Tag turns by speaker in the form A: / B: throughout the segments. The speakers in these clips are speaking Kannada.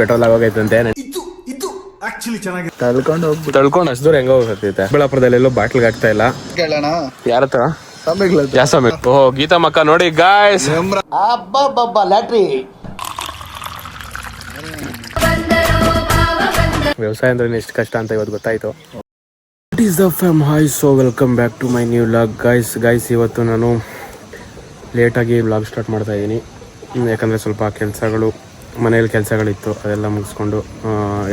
A: ಪೆಟ್ರೋಲ್ ಆಗೋಗೈತಂತೆ. ತಳ್ಕೊಂಡು ಅಷ್ಟು ದೂರ ಹೆಂಗ ಹೋಗತ್ತೈತೆ. ಬೆಳಾಪುರದಲ್ಲೆಲ್ಲೋ ಬಾಟ್ಲಿಗೆ ಆಗ್ತಾ ಇಲ್ಲ. ಯಾರ ಹತ್ರ? ಯಾಸಮಿ. ಓಹೋ, ಗೀತಾ ಮಕ್ಕ ನೋಡಿ ಗಾಯ್ಸ್.
B: ಲ್ಯಾಟ್ರಿ
A: ವ್ಯವಸಾಯ ಅಂದ್ರೆ ಎಷ್ಟು ಕಷ್ಟ ಅಂತ ಇವತ್ತು ಗೊತ್ತಾಯ್ತು. It is the fam hi, so welcome back to my new vlog. Guys ಇವತ್ತು ನಾನು ಲೇಟಾಗಿ ವ್ಲಾಗ್ ಸ್ಟಾರ್ಟ್ ಮಾಡ್ತಾ ಇದ್ದೀನಿ. ಯಾಕಂದರೆ ಸ್ವಲ್ಪ ಕೆಲಸಗಳು, ಮನೇಲಿ ಕೆಲಸಗಳಿತ್ತು, ಅದೆಲ್ಲ ಮುಗಿಸ್ಕೊಂಡು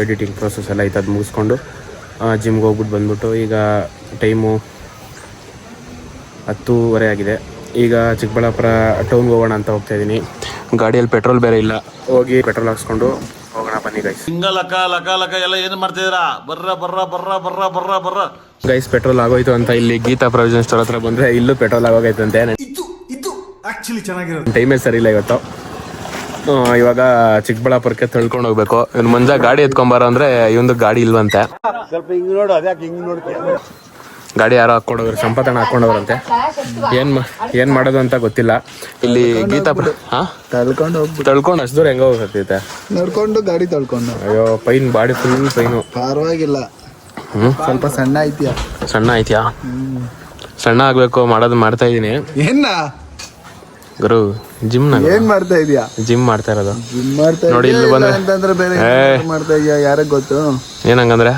A: ಎಡಿಟಿಂಗ್ ಪ್ರೊಸೆಸ್ ಎಲ್ಲ ಇತ್ತು, ಅದು ಮುಗಿಸ್ಕೊಂಡು ಜಿಮ್ಗೆ ಹೋಗ್ಬಿಟ್ಟು ಬಂದ್ಬಿಟ್ಟು ಈಗ ಟೈಮು 10:30 ಆಗಿದೆ. ಈಗ ಚಿಕ್ಕಬಳ್ಳಾಪುರ ಟೌನ್ಗೆ ಹೋಗೋಣ ಅಂತ ಹೋಗ್ತಾ ಇದ್ದೀನಿ. ಗಾಡಿಯಲ್ಲಿ ಪೆಟ್ರೋಲ್ ಬೇರೆ ಇಲ್ಲ, ಹೋಗಿ ಪೆಟ್ರೋಲ್ ಹಾಕ್ಸ್ಕೊಂಡು ಹೋಗೋಣ ಬನ್ನಿ ಗೈಸ್.
C: ಎಲ್ಲ ಏನು ಮಾಡ್ತಿದ್ದೀರಾ? ಬರ್ರ
A: ಗೈಸ್ ಪೆಟ್ರೋಲ್ ಆಗೋಯ್ತು ಅಂತ ಇಲ್ಲಿ ಗೀತಾ ಪ್ರೊವಿಷನ್ ಸ್ಟೋರ್ ಹತ್ರ ಬಂದರೆ ಇಲ್ಲೂ ಪೆಟ್ರೋಲ್ ಆಗೋಗೈತಂತೆ. ಟೈಮೇ ಸರಿ ಇಲ್ಲ ಇವತ್ತು. ಇವಾಗ ಚಿಕ್ಕಬಳ್ಳಾಪುರಕ್ಕೆ ತಳ್ಕೊಂಡು ಹೋಗ್ಬೇಕು. ಇವ್ನು ಮುಂಜಾ ಗಾಡಿ ಎತ್ಕೊಂಬಾರ ಅಂದ್ರೆ ಇವಂದು ಗಾಡಿ ಇಲ್ವಂತೆ. ಗಾಡಿ ಯಾರೋ ಹಾಕೊಂಡವ್ರು, ಸಂಪತ್ತಣ್ಣ ಹಾಕೊಂಡವ್ರಂತೆ. ಏನ್ ಮಾಡೋದು ಅಂತ ಗೊತ್ತಿಲ್ಲ. ಇಲ್ಲಿ ಗೀತಾ ತಳ್ಕೊಂಡು ಅಷ್ಟು ದೂರ ಹೆಂಗ ಹೋಗತ್ತೈತೆ
B: ನೋಡ್ಕೊಂಡು ಗಾಡಿ ತಳ್ಕೊಂಡು.
A: ಅಯ್ಯೋ ಪೈನ್, ಬಾಡಿ ಫುಲ್ ಪೈನು.
B: ಪರವಾಗಿಲ್ಲ, ಸ್ವಲ್ಪ ಸಣ್ಣ ಐತಿಯಾ?
A: ಸಣ್ಣ ಆಗ್ಬೇಕು, ಮಾಡೋದು ಮಾಡ್ತಾ ಇದೀನಿ.
B: ಏನ
A: ಗುರು? ಜಿಮ್
B: ಏನ್ ಮಾಡ್ತಾ ಇದೀಯಾ?
A: ಜಿಮ್ ಮಾಡ್ತಾ ಇರೋದು.
B: ಜಿಮ್ ಮಾಡ್ತಾ
A: ನೋಡಿ ಇಲ್ಲಿ ಬಂದ್ರೆ
B: ಅಂತಂದ್ರೆ ಬೇರೆ ಮಾಡ್ತಾ ಇದೀಯಾ? ಯಾರಿಗೆ ಗೊತ್ತು?
A: ಏನಂಗಂದ್ರೆ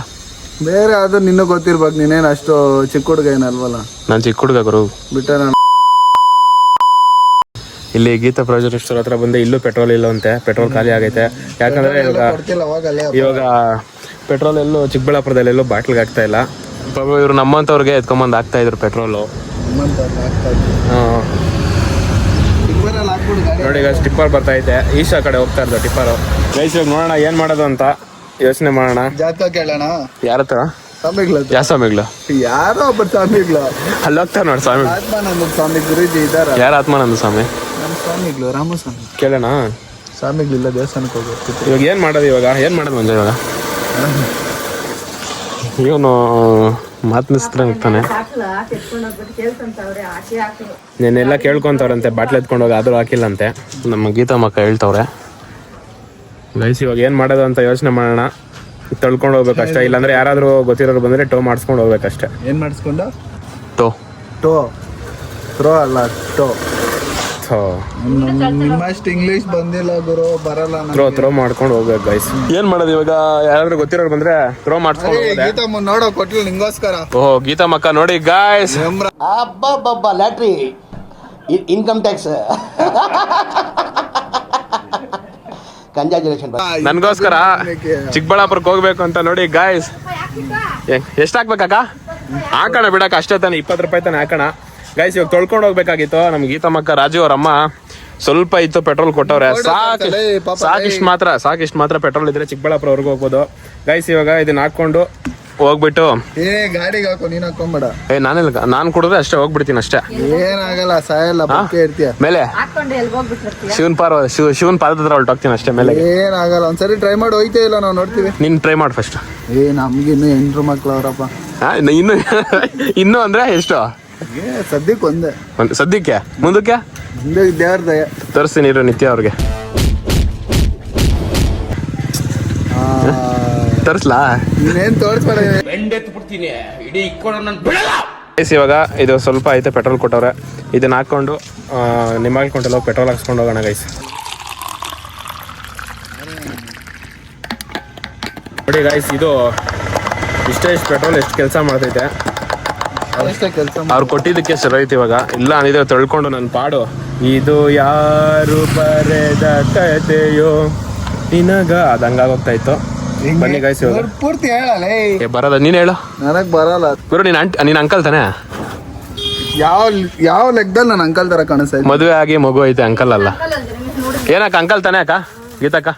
B: ಬೇರೆ ಅದು ನಿನ್ನ ಗೊತ್ತಿರ್ಬೇಕು. ನೀನೇನು ಅಷ್ಟು ಚಿಕ್ಕ ಹುಡುಗ ಏನಲ್ವಲ್ಲ?
A: ನಾನು ಚಿಕ್ಕ ಹುಡುಗ ಗುರು.
B: ಬಿಟ್ಟ ನಾನು
A: ಇಲ್ಲಿ ಗೀತಾ ಪ್ರಾಜೆಕ್ಟ್ ಸ್ಟೋರ್ ಹತ್ರ ಬಂದೆ. ಇಲ್ಲೂ ಪೆಟ್ರೋಲ್ ಇಲ್ಲ ಅಂತೆ, ಪೆಟ್ರೋಲ್ ಖಾಲಿ ಆಗೈತೆ. ಯಾಕಂದ್ರೆ ಇವಾಗ ಪೆಟ್ರೋಲ್ ಎಲ್ಲೂ ಚಿಕ್ಕಬಳ್ಳಾಪುರದಲ್ಲೆಲ್ಲೋ ಬಾಟ್ಲಿಗೆ ಆಗ್ತಾ ಇಲ್ಲ. ಇವ್ರು ನಮ್ಮಂತವ್ರಿಗೆ ಎತ್ಕೊಂಬಂದು ಆಗ್ತಾ ಇದ್ರು ಪೆಟ್ರೋಲು. ನೋಡಿ ಈಗ ಟಿಪ್ಪರ್ ಬರ್ತಾ ಐತೆ, ಈಶಾ ಕಡೆ ಹೋಗ್ತಾ ಇರ್ತಾರೆ ಟಿಪ್ಪರು. ಗೈಸ್ ಇವಾಗ ನೋಡೋಣ ಏನ್ ಮಾಡೋದು ಅಂತ ಯೋಚನೆ ಮಾಡೋಣ.
B: ಜಾತಕ ಕೇಳೋಣ.
A: ಯಾರ ಹತ್ರ?
B: ಯಾವ
A: ಸ್ವಾಮಿಗಳು?
B: ಯಾರೋ ಒಬ್ಬ ಸ್ವಾಮಿಗಳು
A: ಅಲ್ಲಿ ಹೋಗ್ತಾರ ನೋಡಿ. ಸ್ವಾಮಿ
B: ಆತ್ಮಾನಂದ ಸ್ವಾಮಿ ಗುರುಜಿ ಇದಾರ.
A: ಯಾರ? ಆತ್ಮಾನಂದ ಸ್ವಾಮಿ.
B: ನಮ್ಮ ಸ್ವಾಮಿಗಳು ರಾಮಸ್ವಾಮಿ.
A: ಕೇಳೋಣ.
B: ಸ್ವಾಮಿಗಳಿಲ್ಲ, ದೇವಸ್ಥಾನಕ್ಕೆ ಹೋಗ್ಬೇಕು.
A: ಇವಾಗ ಏನ್ ಮಾಡೋದು? ಏನ್ ಮಾಡೋದು ಮಂಜ? ಇವಾಗ ಇವನು ಮಾತನಿಸ್ತಾನೆ ಇರ್ತಾನೆ. ನೆನ್ನೆಲ್ಲ ಕೇಳ್ಕೊಂತವ್ರಂತೆ ಬಾಟ್ಲ್ ಎತ್ಕೊಂಡು ಹೋಗಿ, ಆದ್ರೂ ಹಾಕಿಲ್ಲಂತೆ. ನಮ್ಮ ಗೀತಾ ಮಕ್ಕ ಹೇಳ್ತವ್ರೆ. ಗೈಸ್ ಇವಾಗ ಏನ್ ಮಾಡೋದು ಅಂತ ಯೋಚನೆ ಮಾಡೋಣ. ತಳ್ಕೊಂಡು ಹೋಗ್ಬೇಕಷ್ಟೇ, ಇಲ್ಲಾಂದ್ರೆ ಯಾರಾದ್ರೂ ಗೊತ್ತಿರೋರು ಬಂದ್ರೆ ಟೋ ಮಾಡಿಸ್ಕೊಂಡು ಹೋಗ್ಬೇಕಷ್ಟೇ.
B: ಏನ್ ಮಾಡಿಸ್ಕೊಂಡು?
A: ಟೋ
B: ಥ್ರೋ ಅಲ್ಲ, ಟೋ. ನಿಮ್ಮಷ್ಟು ಇಂಗ್ಲಿಷ್ ಬಂದಿಲ್ಲ ಗುರು, ಬರಲ್ಲ.
A: ಥ್ರೋ ಮಾಡ್ಕೊಂಡು ಹೋಗ್ಬೇಕು ಗೈಸ್. ಏನ್ ಮಾಡೋದು ಇವಾಗ? ಯಾರಾದ್ರೂ ಗೊತ್ತಿರೋರು ಬಂದ್ರೆ ಥ್ರೋ ಮಾಡ್ಕೊಂಡು
B: ಗೀತಾ ನೋಡೋ ಕೊಟ್ಟಿಲ್ಲ ನಿಂಗೋಸ್ಕರ.
A: ಓಹೋ, ಗೀತಾ ಮಕ್ಕ ನೋಡಿ guys.
B: Lottery income tax congratulation.
A: ನನ್ಗೋಸ್ಕರ ಚಿಕ್ಕಬಳ್ಳಾಪುರಕ್ಕೆ ಹೋಗ್ಬೇಕು ಅಂತ ನೋಡಿ ಗಾಯ್ಸ್. ಎಷ್ಟ್ ಹಾಕ್ಬೇಕಕ್ಕ? ಹಾಕೋಣ ಬಿಡಕ್ಕ, ಅಷ್ಟೇ ತಾನೆ, 20 ರೂಪಾಯಿ ತಾನೆ ಹಾಕೋಣ. ಗೈಸ್ ಇವಾಗ ತೊಳ್ಕೊಂಡು ಹೋಗ್ಬೇಕಾಗಿತ್ತು. ನಮ್ ಗೀತಾ ಮಕ್ಕ ರಾಜು ಅವ್ರಮ್ಮ ಸ್ವಲ್ಪ ಇತ್ತು ಪೆಟ್ರೋಲ್ ಕೊಟ್ಟವ್ರೆ. ಸಾಕಿಷ್ಟು ಮಾತ್ರ ಪೆಟ್ರೋಲ್ ಇದ್ರೆ ಚಿಕ್ಕಬಳ್ಳಾಪುರವರೆಗೂ ಹೋಗ್ಬೋದು. ಗೈಸ್ ಇವಾಗ ಇದನ್ನ ಹಾಕೊಂಡು ಹೋಗ್ಬಿಟ್ಟು
B: ಗಾಡಿಗೆ ಹಾಕೋ, ನೀನ್ ಹಾಕೊಂಬೇಡ.
A: ನಾನು ಕುಡಿದ್ರೆ ಅಷ್ಟೇ ಹೋಗ್ಬಿಡ್ತೀನಿ ಅಷ್ಟೇ.
B: ಏನಾಗಲ್ಲ, ಸಾಯಲ್ಲ, ಇರ್ತೀಯ ಮೇಲೆ.
A: ಶಿವನ್ ಪಾದದ ಹತ್ರ ಹೊರಟೋಗ್ತೀನಿ ಅಷ್ಟೇ. ಮೇಲೆ
B: ಏನಾಗಲ್ಲ, ಒಂದ್ಸರಿ ಟ್ರೈ ಮಾಡಿ. ಹೋಯ್ತೇ ಇಲ್ಲ, ನಾವು ನೋಡ್ತೀವಿ.
A: ನೀನ್ ಟ್ರೈ ಮಾಡಿ ಫಸ್ಟ್.
B: ನಮ್ಗೆ ಇನ್ನು 8 ಮಕ್ಳು ಅವ್ರಪ್ಪ.
A: ಇನ್ನು ಅಂದ್ರೆ ಎಷ್ಟು?
B: ಸದ್ಯಕ್ಕೆ ಒಂದೇ.
A: ಸದ್ಯಕ್ಕೆ? ಮುಂದಕ್ಕೆ
B: ದೇವ್ರ ದಯ.
A: ತೋರಿಸ್ತೀನಿ ಇರು ನಿತ್ಯ ಅವ್ರಿಗೆ. ತೋರಿಸ್ಲಾ?
B: ನೀನೇನ್ ತೋರಿಸ್ಬೇಡ.
A: ಇವಾಗ ಇದು ಸ್ವಲ್ಪ ಐತೆ ಪೆಟ್ರೋಲ್ ಕೊಟ್ಟವ್ರೆ. ಇದನ್ನ ಹಾಕೊಂಡು ನಿಮಗೆ ಕೊಂಟೆಲ್ಲ ಪೆಟ್ರೋಲ್ ಹಾಕ್ಸ್ಕೊಂಡು ಹೋಗೋಣ ಗೈಸ್. ನೋಡಿ ಗೈಸ್, ಇದು ಇಷ್ಟು ಪೆಟ್ರೋಲ್ ಎಷ್ಟು ಕೆಲಸ ಮಾಡ್ತೈತೆ. ಅವ್ರು ಕೊಟ್ಟಿದ್ದಕ್ಕೆ ಸರೈತಿ. ಇವಾಗ ಇಲ್ಲ ಅಂದಿದ್ರೆ ತೊಳ್ಕೊಂಡು ನನ್ನ ಪಾಡು. ಇದು ಯಾರು ಬರೆದ ಕಥೆಯೋ ನಿನಗ ಅದು ಹಂಗಾಗೋಗ್ತಾ ಇತ್ತು. ಬನ್ನಿ ಗೈಸ್ ಇವಾಗ
B: ಪೂರ್ತಿ ಹೇಳಲ್ಲ.
A: ಬರೋದ ನೀನ್ ಹೇಳು.
B: ನನಗ್ ಬರಲ್ಲ
A: ಗುರು. ನೀನ್ ಅಂಕಲ್ ತಾನೆ?
B: ಯಾವ ಲೆಕ್ಕದಲ್ಲಿ ನನ್ನ ಅಂಕಲ್ ತರ ಕಾಣಿಸ್ತಾ ಇದೆ.
A: ಮದುವೆ ಆಗಿ ಮಗು ಐತೆ, ಅಂಕಲ್ ಅಲ್ಲ. ಏನಕ್ಕ ಅಂಕಲ್ ತಾನೆ ಅಕ್ಕ? ಗೀತಕ್ಕ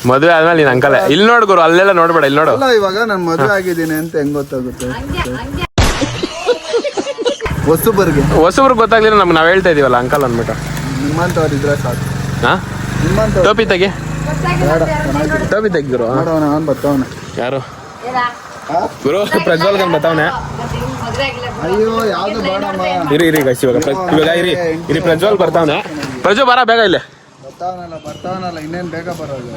A: ಮದುವೆ ಆದ್ಮೇಲೆ ನೀನ್ ಅಂಕಲ್. ಇಲ್ಲಿ ನೋಡ್ ಗುರು, ಅಲ್ಲೆಲ್ಲ ನೋಡ್ಬೇಡ, ಇಲ್ಲಿ ನೋಡು.
B: ಇವಾಗ ನಾನು ಮದುವೆ ಆಗಿದ್ದೀನಿ ಅಂತ ಹೆಂಗ್ ಗೊತ್ತಾಗುತ್ತೆ? ಹೊಸಬ್ರಿಗೆ
A: ಗೊತ್ತಾಗ್ಲಿಲ್ಲ ನಮ್ಗೆ. ನಾವ್ ಹೇಳ್ತಾ ಇದೀವಲ್ಲ ಅಂಕಲ್ ಅಂದ್ಬಿಟ್ಟು.
B: ನಿಮ್ಮಂತವ್ರು ಇದ್ರೆ ಸಾಕು.
A: ಟೋಪಿ ತೆಗಿ, ಟೋಪಿ ತೆಗಿರು. ಯಾರು ಗುರು? ಪ್ರಜ್ವಲ್ ಗನ್ ಬತ್ತಾವನೆ.
B: ಅಯ್ಯೋ ಯಾವ್ದು ಬೇಡಮ್ಮ.
A: ಇರಿ ಗೈಸ್, ಇವಾಗ ಇರಿ ಪ್ರಜ್ವಲ್ ಬರ್ತಾವನೆ. ಪ್ರಜ್ವಲ್ ಬರ ಬೇಗ ಇಲ್ಲಿ.
B: ಬರ್ತಾವನಲ್ಲ ಇನ್ನೇನ್ ಬೇಗ ಬರೋದು.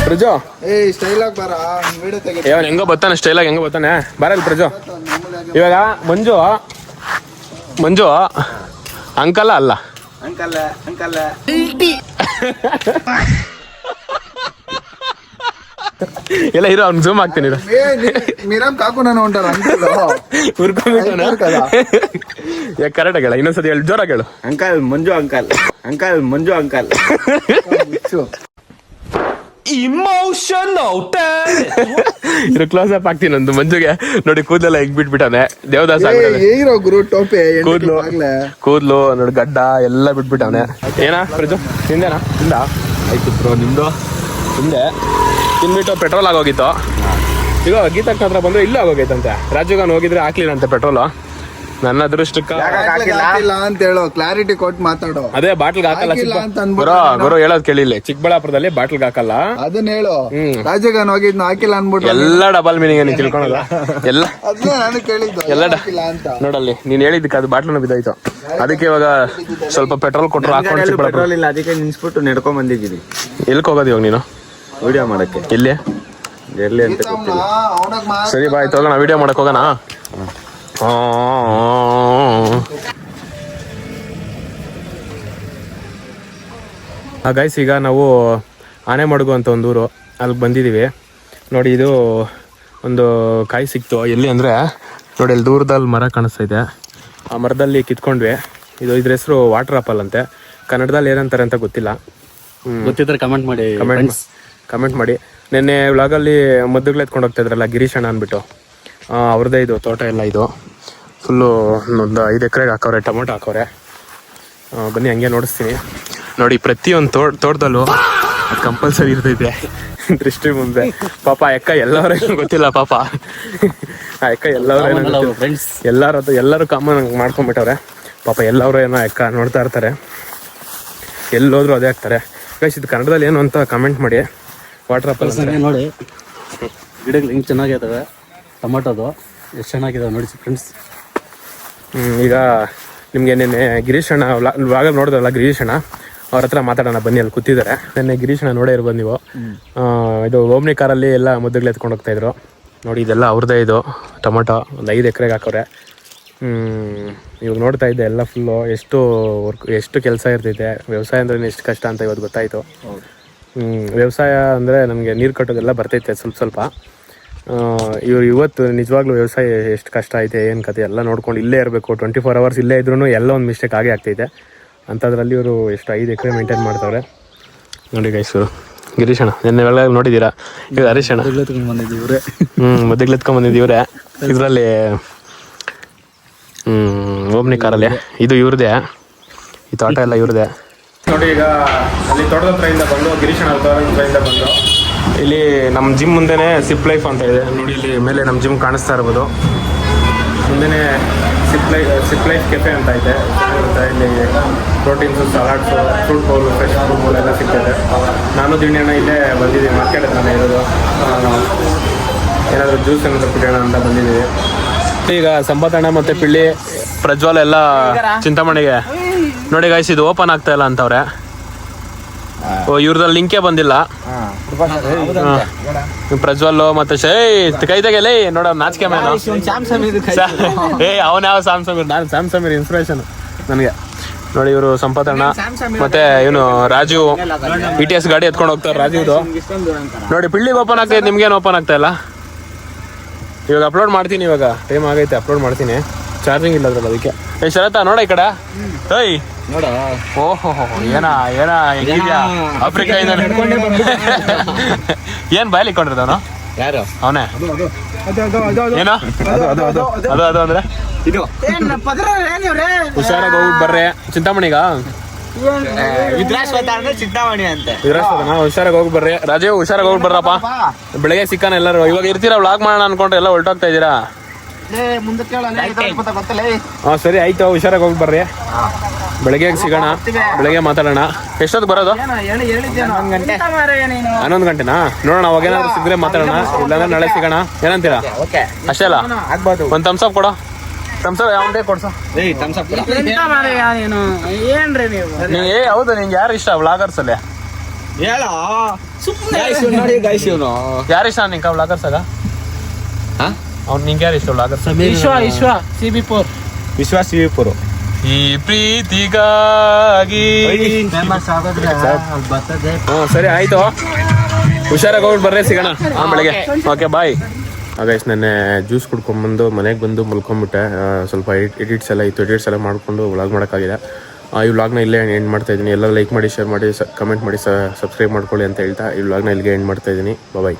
A: ಪ್ರಜೋ
B: ಸ್ಟೈಲ್ ಆಗಿ ಬರ ವಿಡಿಯೋ ತೆಗಿ.
A: ಇವನ್ ಹೆಂಗೋ ಬರ್ತಾನೆ ಸ್ಟೈಲಾಗಿ ಹೆಂಗೋ ಬರ್ತಾನೆ ಬರಲ್ಲ ಪ್ರಜೋ. ಇವಾಗ ಮಂಜು ಅಂಕಲ್ ಅಲ್ಲ ಎಲ್ಲ ಇರೋ ಅವ್ನು ಜೂಮ್ ಆಗ್ತೀನಿ
B: ಮೀರಾಮ್ ಕಾಕು ನಾನು ಹೊಂಟಾರ
A: ಕರೆಕ್ಟ್ ಹೇಳ ಇನ್ನೊಂದ್ಸತಿ ಹೇಳಿ ಜೋರಾಗಿ ಹೇಳು.
D: ಅಂಕಲ್ ಮಂಜು ಅಂಕಲ್
A: ಇದು ಕ್ಲೋಸ್ ಅಪ್ ಆಗ್ತೀನಿ ಒಂದು ಮಂಜುಗೆ ನೋಡಿ ಕೂದಲೆಲ್ಲ ಹೆಂಗ್ ಬಿಟ್ಬಿಟ್ಟಾನೆ ದೇವದಾಸ
B: ಹೀರೋ ಗುರು ಟೋಪೆ
A: ಕೂದ್ಲು ನೋಡಿ ಗಡ್ಡ ಎಲ್ಲ ಬಿಟ್ಬಿಟ್ಟವನೆ. ಏನಾ ಪ್ರಜು ತಿಂದೇನಾ? ಆಯ್ತು ಬ್ರೋ ನಿಮ್ದು ತಿಂದೆ. ತಿನ್ಬಿಟ್ಟು ಪೆಟ್ರೋಲ್ ಆಗೋಗಿತ್ತು. ಈಗ ಗೀತಕ್ಕ ಹತ್ರ ಬಂದ್ರೆ ಇಲ್ಲೂ ಆಗೋಗೈತಂತೆ. ರಾಜುಗಾನ್ ಹೋಗಿದ್ರೆ ಹಾಕ್ಲಿನಂತೆ ಪೆಟ್ರೋಲ್. ನನ್ನ ಅದೃಷ್ಟಕ್ಕ
B: ಅಂತ ಹೇಳೋ ಕ್ಲಾರಿಟಿ ಕೊಟ್ಟು ಮಾತಾಡೋ.
A: ಅದೇ ಬಾಟ್ಲ್ಗೆ ಹಾಕಲ್ಲ ಗುರು ಹೇಳೋದ್ ಕೇಳಿಲ್ಲ. ಚಿಕ್ಕಬಳ್ಳಾಪುರದಲ್ಲಿ ಬಾಟ್ಲ್ಗೆ ಹಾಕಲ್ಲ
B: ಅದನ್ನ ಹೇಳು. ರಾಜಗಾನ್ ಹೋಗಿದ್ನ ಹಾಕಿಲ್ಲ ಅನ್ಬಿಟ್ಟು
A: ಎಲ್ಲ ಡಬಲ್ ಮೀನಿಂಗ್ ನೀನ್ ತಿಳ್ಕೊಳೋದ ಎಲ್ಲ
B: ನಾನು ಕೇಳಿದ್ದು
A: ಎಲ್ಲ
B: ಅಂತ
A: ನೋಡಲ್ಲಿ ನೀನ್ ಹೇಳಿದ್ದಕ್ಕೆ ಅದು ಬಾಟ್ಲನ್ನು ಬಿದ್ದಾಯ್ತು. ಅದಕ್ಕೆ ಇವಾಗ ಸ್ವಲ್ಪ ಪೆಟ್ರೋಲ್ ಕೊಟ್ಟರು ಹಾಕೊಂಡು
D: ಪೆಟ್ರೋಲ್ ಇಲ್ಲ ಅದಕ್ಕೆ ನಿನ್ಸ್ಬಿಟ್ಟು ನಡ್ಕೊಂಡ್ ಬಂದಿದ್ದೀನಿ.
A: ಎಲ್ಕ್ ಹೋಗೋದು ಇವಾಗ ನೀನು?
D: ವಿಡಿಯೋ ಮಾಡಕ್ಕೆ.
A: ಎಲ್ಲಿ
D: ಅಂತ ಗೊತ್ತಿಲ್ಲ.
A: ಸರಿ ಬಾಯ್ ಹೋಗೋಣ ವಿಡಿಯೋ ಮಾಡಕ್ ಹೋಗೋಣ. ಗೈಸ್ ಈಗ ನಾವು ಆನೆಮಡುಗು ಅಂತ ಒಂದು ಊರು ಅಲ್ಲಿಗೆ ಬಂದಿದ್ದೀವಿ. ನೋಡಿ ಇದು ಒಂದು ಕಾಯಿ ಸಿಕ್ತು. ಎಲ್ಲಿ ಅಂದರೆ ನೋಡಿ ಅಲ್ಲಿ ದೂರದಲ್ಲಿ ಮರ ಕಾಣಿಸ್ತೈತೆ. ಆ ಮರದಲ್ಲಿ ಕಿತ್ಕೊಂಡ್ವಿ. ಇದ್ರ ಹೆಸರು ವಾಟರ್ ಆಪಲ್ ಅಂತೆ. ಕನ್ನಡದಲ್ಲಿ ಏನಂತಾರೆ ಅಂತ ಗೊತ್ತಿಲ್ಲ.
D: ಗೊತ್ತಿದ್ರೆ
A: ಕಮೆಂಟ್ ಮಾಡಿ. ನಿನ್ನೆ ವ್ಲಾಗಲ್ಲಿ ಮದ್ದುಗಳು ಎತ್ಕೊಂಡು ಹೋಗ್ತಾ ಇದ್ರಲ್ಲ ಗಿರೀಶ್ ಅಣ್ಣ ಅಂದ್ಬಿಟ್ಟು, ಅವ್ರದ್ದೇ ಇದು ತೋಟ ಎಲ್ಲ. ಇದು ಫುಲ್ಲು ಒಂದು 5 ಎಕರೆಗೆ ಹಾಕವ್ರೆ. ಟೊಮೊಟೊ ಹಾಕವ್ರೆ. ಬನ್ನಿ ಹಂಗೆ ನೋಡಿಸ್ತೀನಿ. ನೋಡಿ ಪ್ರತಿಯೊಂದು ತೋಟದಲ್ಲೂ ಅದು ಕಂಪಲ್ಸರಿ ಇರ್ತೈತೆ ದೃಷ್ಟಿ ಮುಂದೆ. ಪಾಪ ಎಕ್ಕ ಎಲ್ಲರೂ ಗೊತ್ತಿಲ್ಲ ಪಾಪ. ಆ ಎಕ್ಕ ಎಲ್ಲರೂ
D: ಫ್ರೆಂಡ್ಸ್
A: ಎಲ್ಲರೂ ಕಾಮನ್ ಮಾಡ್ಕೊಂಡ್ಬಿಟ್ಟವ್ರೆ ಪಾಪ. ಎಲ್ಲರೂ ಏನೋ ಎಕ್ಕ ನೋಡ್ತಾ ಇರ್ತಾರೆ. ಎಲ್ಲೋದ್ರು ಅದೇ ಆಗ್ತಾರೆ. ಗೈಸ್ ಇದು ಕನ್ನಡದಲ್ಲಿ ಏನು ಅಂತ ಕಮೆಂಟ್ ಮಾಡಿ. ವಾಟರ್ ಆಪಲ್
D: ನೋಡಿ ಗಿಡಗಳು ಹೆಂಗೆ ಚೆನ್ನಾಗಿದ್ದಾವೆ. ಟೊಮೊಟೊದು ಎಷ್ಟು ಚೆನ್ನಾಗಿದಾವೆ ನೋಡಿ ಫ್ರೆಂಡ್ಸ್.
A: ಈಗ ನಿಮಗೆ ನಿನ್ನೆ ಗಿರೀಶ್ ಅಣ್ಣ ವ್ಲಾಗ ನೋಡಿದ್ರಲ್ಲ ಗಿರೀಶ್ ಅಣ್ಣ, ಅವ್ರ ಹತ್ರ ಮಾತಾಡೋಣ ಬನ್ನಿ. ಅಲ್ಲಿ ಕೂತಿದ್ದಾರೆ. ನಿನ್ನೆ ಗಿರೀಶ್ ಅಣ್ಣ ನೋಡೇ ಇರ್ಬೋದು ನೀವು. ಇದು ಓಮ್ನಿ ಕಾರಲ್ಲಿ ಎಲ್ಲ ಮುದ್ದುಗಳು ಎತ್ಕೊಂಡು ಹೋಗ್ತಾಯಿದ್ರು. ನೋಡಿ ಇದೆಲ್ಲ ಅವ್ರದ್ದೇ. ಇದು ಟೊಮೊಟೊ ಒಂದು 5 ಎಕರೆಗೆ ಹಾಕವ್ರೆ. ಇವಾಗ ನೋಡ್ತಾ ಇದ್ದೆ ಎಲ್ಲ ಫುಲ್ಲು ಎಷ್ಟು ಕೆಲಸ ಇರ್ತೈತೆ. ವ್ಯವಸಾಯ ಅಂದ್ರೆ ಎಷ್ಟು ಕಷ್ಟ ಅಂತ ಇವತ್ತು ಗೊತ್ತಾಯಿತು. ವ್ಯವಸಾಯ ಅಂದರೆ ನಮಗೆ ನೀರು ಕಟ್ಟೋದೆಲ್ಲ ಬರ್ತೈತೆ ಸ್ವಲ್ಪ. ಇವತ್ತು ನಿಜವಾಗ್ಲೂ ವ್ಯವಸಾಯ ಎಷ್ಟು ಕಷ್ಟ ಐತೆ ಏನು ಕತೆ ಎಲ್ಲ ನೋಡ್ಕೊಂಡು ಇಲ್ಲೇ ಇರಬೇಕು. 24 hours ಇಲ್ಲೇ ಇದ್ರೂ ಎಲ್ಲ ಒಂದು ಮಿಸ್ಟೇಕ್ ಆಗೇ ಆಗ್ತೈತೆ. ಅಂಥದ್ರಲ್ಲಿ ಇವರು ಎಷ್ಟು 5 ಎಕರೆ ಮೇಂಟೈನ್ ಮಾಡ್ತಾವ್ರೆ ನೋಡಿ ಗೈಸ್. ಗಿರೀಶ್ ಅಣ್ಣ ನಿನ್ನೆ ವೇಳೆ ನೋಡಿದ್ದೀರಾ. ಈಗ ಹರೀಶ್ ಅಣ್ಣ ಮದ್ದುಗಳು ಎತ್ಕೊಂಡ್ಬಂದಿದ್ದೀವ್ರೆ ಇದರಲ್ಲಿ ಓಮ್ನಿ ಕಾರಲ್ಲಿ. ಇದು ಇವ್ರದೇ, ಈ ತೋಟ ಎಲ್ಲ ಇವ್ರದೇ ನೋಡಿ. ಈಗ ಅಲ್ಲಿ ತೋಟದ ಹತ್ರದಿಂದ ಬಂದು ಗಿರೀಶ್ ಅಣ್ಣ ತೋಟದ ಹತ್ರದಿಂದ ಬಂದು ಇಲ್ಲಿ ನಮ್ಮ ಜಿಮ್ ಮುಂದೆನೇ ಸಿಪ್ ಲೈಫ್ ಅಂತ ಇದೆ ನೋಡಿ. ಇಲ್ಲಿ ಮೇಲೆ ನಮ್ಮ ಜಿಮ್ ಕಾಣಿಸ್ತಾ ಇರ್ಬೋದು. ಮುಂದೆನೇ ಸಿಪ್ ಲೈಫ್ ಕೆಫೆ ಅಂತ ಇದೆ. ಇಲ್ಲಿ proteins, salads, fruit bowl, fresh fruit bowl ಎಲ್ಲ ಸಿಗ್ತದೆ. ನಾನು ದಿಣ್ಣೆಣ್ಣ ಇಲ್ಲೇ ಬಂದಿದ್ದೀನಿ. ಮಾರ್ಕೆಟ್ ಹತ್ರನೇ ಇರೋದು. ಏನಾದರೂ ಜ್ಯೂಸ್ ಏನಾದರೂ ಕುಡಿಯೋಣ ಅಂತ ಬಂದಿದ್ದೀವಿ. ಈಗ ಸಂಪತ್ತಣ್ಣ ಮತ್ತು ಪಿಳ್ಳಿ ಪ್ರಜ್ವಲ್ ಎಲ್ಲ ಚಿಂತಾಮಣಿಗೆ ನೋಡಿ ಗೈಸ್. ಇದು ಓಪನ್ ಆಗ್ತಾ ಇಲ್ಲ ಅಂತವ್ರೆ. ಇವ್ರದಲ್ಲಿ ಲಿಂಕೇ ಬಂದಿಲ್ಲ. ಪ್ರಜ್ವಲ್ ಮತ್ತೆ ಕೈ ತೆಗೆಲೇ ನೋಡ ನಾಚಿಕೆ ಮೇಲೆ. ಅವನ ಯಾವ ಸ್ಯಾಮ್ಸಂಗ್. ನಾನು ಸ್ಯಾಮ್ಸಂಗ್ ಇನ್ಸ್ಪಿರೇಷನ್ ನನಗೆ. ನೋಡಿ ಇವರು ಸಂಪತ್ತಣ್ಣ ಮತ್ತೆ ಇವನು ರಾಜು BTS ಗಾಡಿ ಎತ್ಕೊಂಡು ಹೋಗ್ತಾರೆ. ರಾಜುದು ನೋಡಿ ಪಿಳ್ಳಿಗೆ ಓಪನ್ ಆಗ್ತೈತೆ. ನಿಮ್ಗೇನು ಓಪನ್ ಆಗ್ತಾ ಇಲ್ಲ. ಇವಾಗ ಅಪ್ಲೋಡ್ ಮಾಡ್ತೀನಿ. ಇವಾಗ ಟೈಮ್ ಆಗೈತೆ, ಅಪ್ಲೋಡ್ ಮಾಡ್ತೀನಿ. ಚಾರ್ಜಿಂಗ್ ಇಲ್ಲ ಅದ್ರಲ್ಲಿ, ಅದಕ್ಕೆ. ಶರತ್ತ ನೋಡ ಈ ಕಡೆ. ಏಯ್
D: ನೋಡ.
A: ಓಹೋ ಏನ ಹೆಂಗಿದ್ಯಾ ಆಫ್ರಿಕಾ ಇಂದ ಏನ್ ಬಾಯ್ಲಿ ಇಟ್ಕೊಂಡಿರ್ತಾವನು?
D: ಯಾರು
A: ಅವನೇ ಏನೋ ಅದು ಅಂದ್ರೆ
D: ಇದು
A: ಹುಷಾರಾಗಿ ಹೋಗ್ಬಿಟ್ಟು ಬರ್ರಿ ಚಿಂತಾಮಣಿಗ.
D: ಚಿಂತಾಮಣಿ ಅಂತೆ.
A: ಹುಷಾರಾಗಿ ಹೋಗಿ ಬರ್ರಿ. ರಾಜೀವ್ ಹುಷಾರಾಗಿ ಹೋಗಿ ಬರ್ರಪ್ಪ. ಬೆಳಗ್ಗೆ ಸಿಕ್ಕಾನ ಎಲ್ಲರೂ. ಇವಾಗ ಇರ್ತೀರಾ ವ್ಲಾಗ್ ಮಾಡೋಣ ಅನ್ಕೊಂಡ್ರೆ ಎಲ್ಲ ಹೊರಟೋಗ್ತಾ ಇದ್ದೀರಾ. ಸರಿ ಆಯ್ತು, ಹುಷಾರಾಗಿ ಹೋಗಿ ಬರ್ರಿ. ಬೆಳಗ್ಗೆ ಸಿಗೋಣ, ಬೆಳಗ್ಗೆ ಮಾತಾಡೋಣ. ಎಷ್ಟೊತ್ತು ಬರೋದು? 11 ಗಂಟೆನಾ? ನೋಡೋಣ. ಅವಾಗ ಏನಾದ್ರು ಸಿಗ್ರೆ ಮಾತಾಡೋಣ, ಇಲ್ಲಾಂದ್ರೆ ನಾಳೆ ಸಿಗೋಣ. ಏನಂತೀರಾ? ಅಷ್ಟೇ ಅಲ್ಲ? ಒಂದು ಥಮ್ಸ್ ಅಪ್ ಕೊಡೋ. ತಮ್ಸಪ್ ಯಾವಂದೇ ಕೊಡ್ಸೋ
E: ಎಂತ ಮಾರಾಯ ನೀನು ಏನ್ರಿ ನೀವು
A: ನೀ ಹೌದು ನಿಂಗೆ ಯಾರು ಇಷ್ಟ ವ್ಲಾಗರ್ಸ್ ಅಲ್ಲಿ ಯಾರು ಇಷ್ಟ ನಿಂಗೆ ವ್ಲಾಗರ್ಸ್ ಆಗ ಅವ್ನು ನಿಂಗೆ ಯಾರು ಇಷ್ಟ ವ್ಲಾಗರ್ಸ್
E: ವಿಶ್ವ CB4
B: ವಿಶ್ವಾಸ
A: ಈ ಪ್ರೀತಿಗಾಗಿ ಸರಿ ಆಯ್ತು ಹುಷಾರಾಗಿ ಹೋಗ್ಬಿಟ್ಟು ಬರ್ರಿ ಸಿಗೋಣ ಬೆಳಗ್ಗೆ ಓಕೆ ಬಾಯ್. ಗೈಸ್ ನೆನ್ನೆ ಜ್ಯೂಸ್ ಕುಡ್ಕೊಂಡ್ಬಂದು ಮನೆಗೆ ಬಂದು ಮಲ್ಕೊಂಡ್ಬಿಟ್ಟೆ. ಸ್ವಲ್ಪ ಎಡಿಟ್ಸ್ ಎಲ್ಲ ಇತ್ತು, ಎಡಿಟ್ಸ್ ಎಲ್ಲ ಮಾಡಿಕೊಂಡು ವ್ಲಾಗ್ ಮಾಡೋಕ್ಕಾಗಿದೆ. ಈ ವ್ಲಾಗ್ನ ಇಲ್ಲೇ ಎಂಡ್ ಮಾಡ್ತಾ ಇದ್ದೀನಿ. ಎಲ್ಲ ಲೈಕ್ ಮಾಡಿ, ಶೇರ್ ಮಾಡಿ, ಕಮೆಂಟ್ ಮಾಡಿ, ಸಬ್ಸ್ಕ್ರೈಬ್ ಮಾಡ್ಕೊಳ್ಳಿ ಅಂತ ಹೇಳ್ತಾ ಈ ವ್ಲಾಗ್ನ ಇಲ್ಲಿಗೆ ಎಂಡ್ ಮಾಡ್ತಾ ಇದ್ದೀನಿ. ಬಾಯ್.